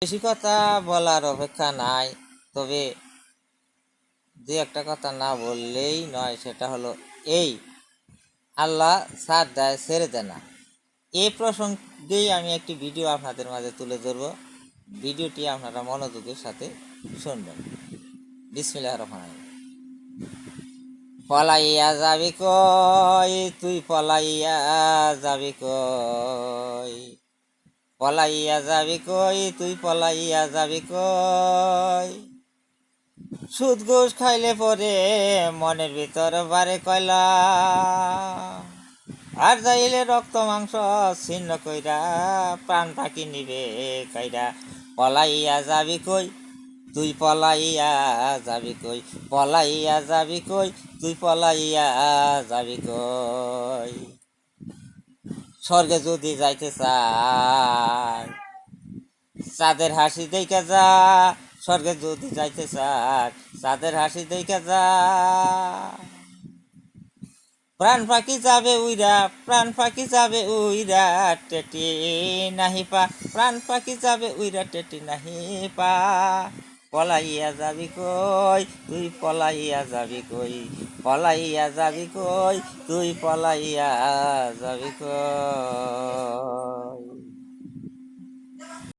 বেশি কথা বলার অপেক্ষা নাই, তবে যে একটা কথা না বললেই নয়, সেটা হলো এই আল্লাহ সাথ দেয় ছেড়ে দেয় না। এই প্রসঙ্গেই আমি একটি ভিডিও আপনাদের মাঝে তুলে ধরব। ভিডিওটি আপনারা মনোযোগের সাথে শুনবেন। বিসমিল্লাহির রহমানির রহিম। পলাইয়া যাবি কই তুই, পলাইয়া যাবি কই, পলাইয়া যাবি কই তুই, পলাইয়া যাবি কই। সুদ ঘুষ খাইলে পরে মনের ভিতর বারে কয়লা, আর যাইলে রক্ত মাংস ছিন্ন কইরা প্রাণ পাখি নিবে কইরা। পলাইয়া যাবি কই তুই, পলাইয়া যাবি কই, পলাইয়া যাবি কই তুই, পলাইয়া যাবি কই। স্বর্গে যদি যাইতে চায় চাঁদের হাসি দেখা যা, স্বর্গে যদি যাইতে চায় চাঁদের হাসি দেখা যা। প্রাণ পাখি যাবে উইরা, প্রাণ পাখি যাবে উইরা, টেটি নাহি পা, প্রাণ পাখি যাবে উইরা, টেটি নাহি পা। পলাইয়া যাবি কই তুই, পলাইয়া যাবি কই, পলাইয়া যাবি কই তুই, পলাইয়া যাবি কই।